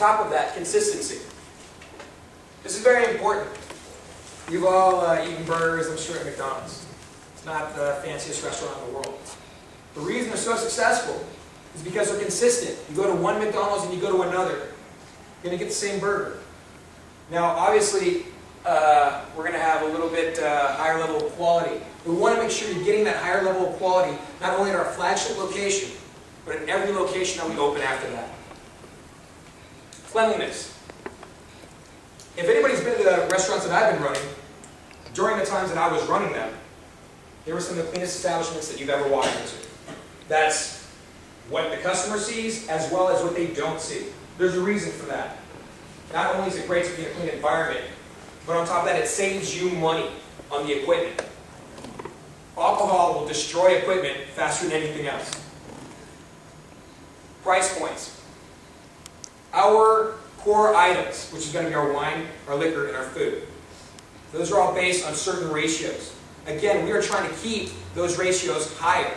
top of that, consistency. This is very important. You've all eaten burgers, I'm sure, at McDonald's. It's not the fanciest restaurant in the world. The reason they're so successful is because they're consistent. You go to one McDonald's and you go to another, you're going to get the same burger. Now, obviously, we're going to have a little bit higher level of quality. We want to make sure you're getting that higher level of quality, not only at our flagship location, but at every location that we open after that. Cleanliness. If anybody's been to the restaurants that I've been running, during the times that I was running them, they were some of the cleanest establishments that you've ever walked into. That's what the customer sees as well as what they don't see. There's a reason for that. Not only is it great to be in a clean environment, but on top of that, it saves you money on the equipment. Alcohol will destroy equipment faster than anything else. Price points. Our core items, which is going to be our wine, our liquor, and our food. Those are all based on certain ratios. Again, we are trying to keep those ratios higher.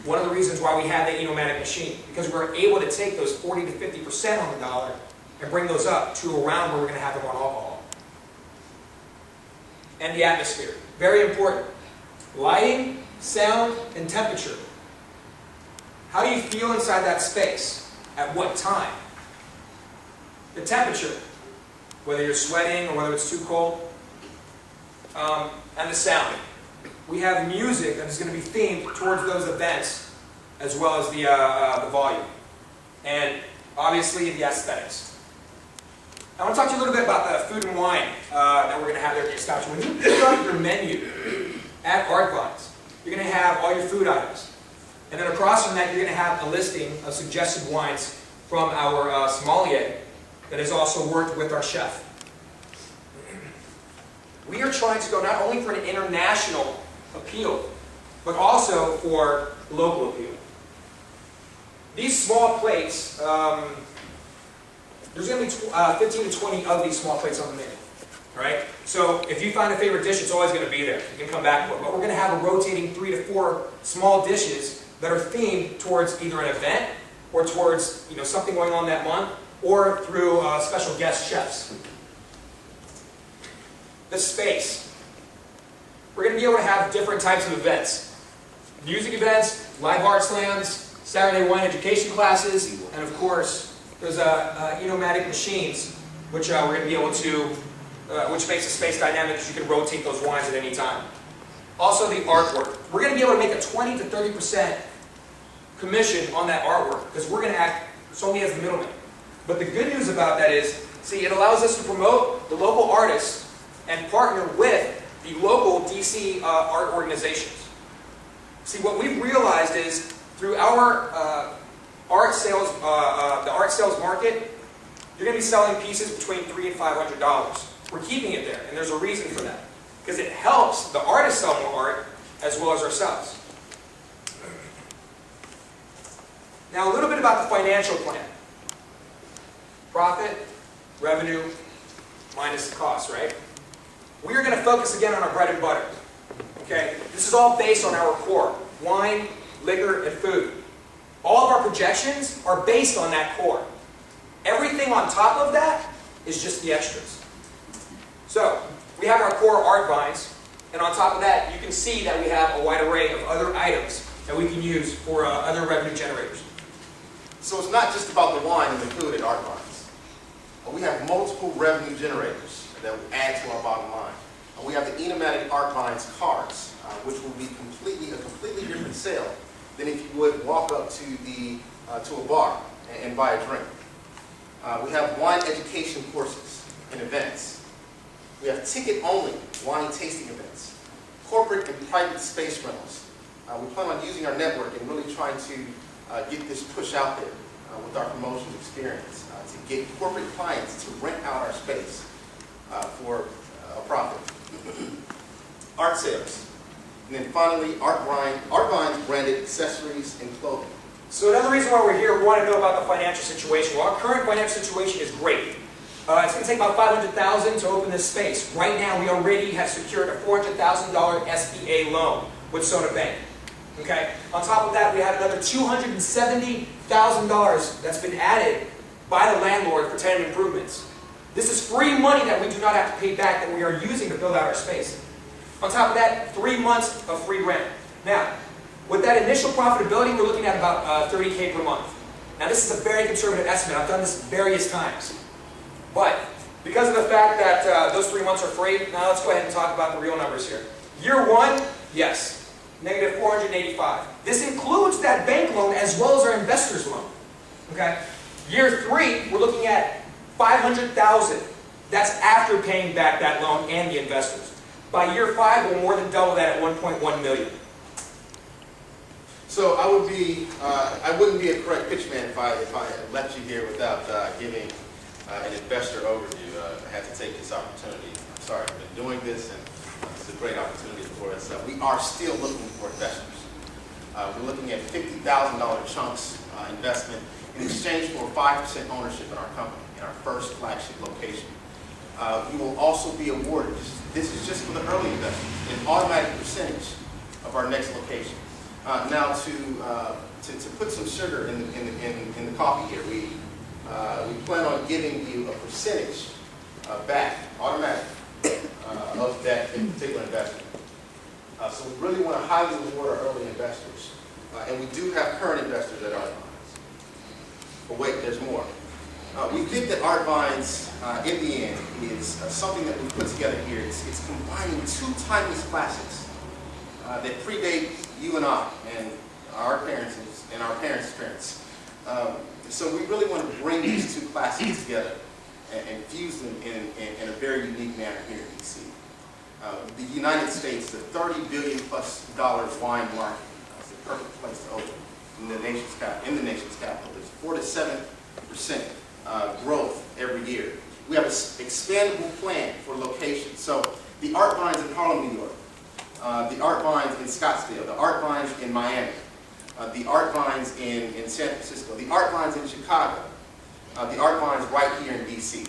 One of the reasons why we have the Enomatic machine, because we're able to take those 40 to 50% on the dollar and bring those up to around where we're going to have them on alcohol. And the atmosphere. Very important. Lighting, sound, and temperature. How do you feel inside that space? At what time? The temperature, whether you're sweating or whether it's too cold. And the sound. We have music that is going to be themed towards those events, as well as the volume. And obviously the aesthetics. I want to talk to you a little bit about the food and wine that we're going to have there at the establishment. When you pick up your menu at ArtVines, you're going to have all your food items. And then across from that, you're going to have a listing of suggested wines from our sommelier that has also worked with our chef. We are trying to go not only for an international appeal, but also for local appeal. These small plates, there's going to be 15 to 20 of these small plates on the menu. Right? So if you find a favorite dish, it's always going to be there. You can come back for it. But we're going to have a rotating 3 to 4 small dishes that are themed towards either an event or towards something going on that month, or through special guest chefs. The space. We're going to be able to have different types of events. Music events, live art slams, Saturday wine education classes, and of course, there's Enomatic machines, which we're going to be able to, which makes the space dynamic because you can rotate those wines at any time. Also the artwork. We're going to be able to make a 20 to 30% commission on that artwork because we're going to act solely as the middleman. But the good news about that is, see, it allows us to promote the local artists and partner with the local DC art organizations. See, what we've realized is through our art sales, the art sales market, you're going to be selling pieces between $300 and $500. We're keeping it there, and there's a reason for that. Because it helps the artists sell more art as well as ourselves. Now a little bit about the financial plan. Profit, revenue, minus the cost, right? We are going to focus again on our bread and butter. Okay? This is all based on our core. Wine, liquor, and food. All of our projections are based on that core. Everything on top of that is just the extras. So, we have our core ArtVines, and on top of that, you can see that we have a wide array of other items that we can use for other revenue generators. So it's not just about the wine and the food at ArtVines. We have multiple revenue generators that will add to our bottom line. We have the Enomatic ArtVines cards, which will be a completely different sale than if you would walk up to a bar and buy a drink. We have wine education courses and events. We have ticket-only wine tasting events, corporate and private space rentals. We plan on using our network and really trying to get this push out there with our promotions experience to get corporate clients to rent out our space for a profit. Art sales. And then finally, ArtVines branded accessories and clothing. So another reason why we're here, we want to know about the financial situation. Well, our current financial situation is great. It's going to take about $500,000 to open this space. Right now, we already have secured a $400,000 SBA loan with Sona Bank. Okay. On top of that, we have another $270,000 that's been added by the landlord for tenant improvements. This is free money that we do not have to pay back that we are using to build out our space. On top of that, 3 months of free rent. Now, with that initial profitability, we're looking at about $30K per month. Now, this is a very conservative estimate. I've done this various times. But because of the fact that those 3 months are free, now let's go ahead and talk about the real numbers here. Year 1, yes, negative $485. This includes that bank loan as well as our investor's loan. Okay? Year 3, we're looking at $500,000. That's after paying back that loan and the investors. By year 5, we'll more than double that at $1.1 million. So I wouldn't be a correct pitchman if I left you here without giving an investor overview. I had to take this opportunity. I'm sorry, I've been doing this, and it's a great opportunity for us. We are still looking for investors. We're looking at $50,000 chunks investment in exchange for 5% ownership in our company, in our first flagship location. You will also be awarded, this is just for the early investors, an automatic percentage of our next location. Now to put some sugar in the coffee here, we plan on giving you a percentage back, automatic, of that particular investment. So we really want to highly reward our early investors. And we do have current investors at ArtVines. But wait, there's more. We think that ArtVines, in the end, is something that we've put together here. It's combining 2 timeless classics that predate you and I, and our parents and our parents' parents. So we really want to bring these 2 classics together and fuse them in a very unique manner here in DC. The United States, the $30 billion+ wine market, is the perfect place to open in the nation's capital. There's 4 to 7% growth every year. We have an expandable plan for locations. So the ArtVines in Harlem, New York, the ArtVines in Scottsdale, the ArtVines in Miami, the ArtVines in San Francisco, the ArtVines in Chicago, the ArtVines right here in DC.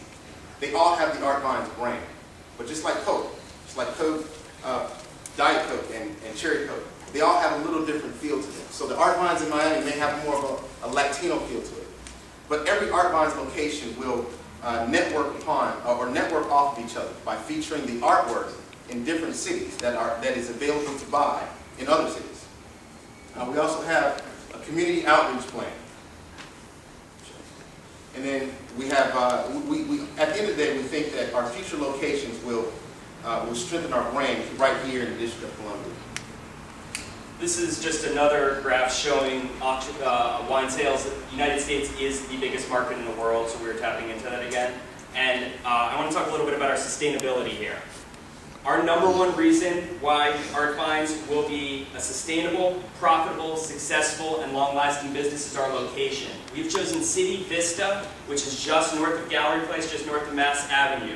They all have the ArtVines brand. But just like Coke, Diet Coke and Cherry Coke, they all have a little different feel to them. So the ArtVines in Miami may have more of a Latino feel to it. But every ArtVines location will network off of each other by featuring the artwork in different cities that is available to buy in other cities. We also have a community outreach plan. And then we have, at the end of the day, we think that our future locations will strengthen our brand right here in the District of Columbia. This is just another graph showing wine sales. The United States is the biggest market in the world, so we're tapping into that again. And I want to talk a little bit about our sustainability here. Our #1 reason why ArtVines will be a sustainable, profitable, successful, and long-lasting business is our location. We've chosen City Vista, which is just north of Gallery Place, just north of Mass Avenue.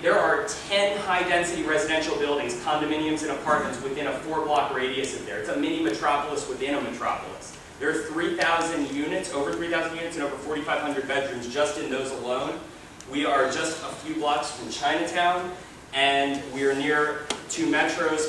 There are 10 high-density residential buildings, condominiums, and apartments within a 4-block radius of there. It's a mini metropolis within a metropolis. There are 3,000 units, over 3,000 units, and over 4,500 bedrooms just in those alone. We are just a few blocks from Chinatown, and we are near 2 metros,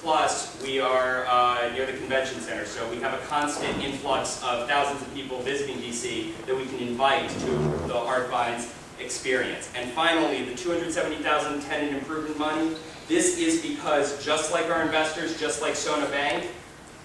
plus we are near the convention center. So we have a constant influx of thousands of people visiting DC that we can invite to the ArtVines experience. And finally, the $270,000 tenant improvement money. This is because, just like our investors, just like Sona Bank,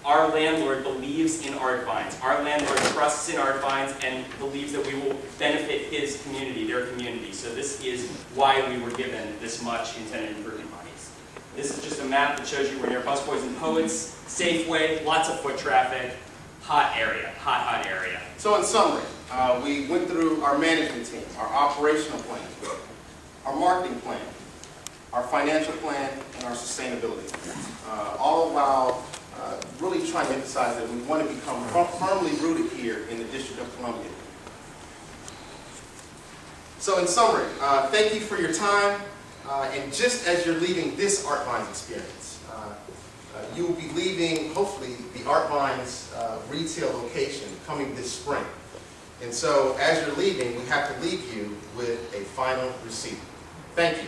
our landlord believes in ArtVines. Our landlord trusts in ArtVines and believes that we will benefit his community, their community. So this is why we were given this much in tenant improvement monies. This is just a map that shows you we're near Busboys and Poets, Safeway, lots of foot traffic, hot area, hot area. So in summary, we went through our management team, our operational plan, our marketing plan, our financial plan, and our sustainability plan. All while really trying to emphasize that we want to become firmly rooted here in the District of Columbia. So in summary, thank you for your time. And just as you're leaving this ArtVines experience, you will be leaving, hopefully, the ArtVines retail location coming this spring. And so as you're leaving, we have to leave you with a final receipt. Thank you.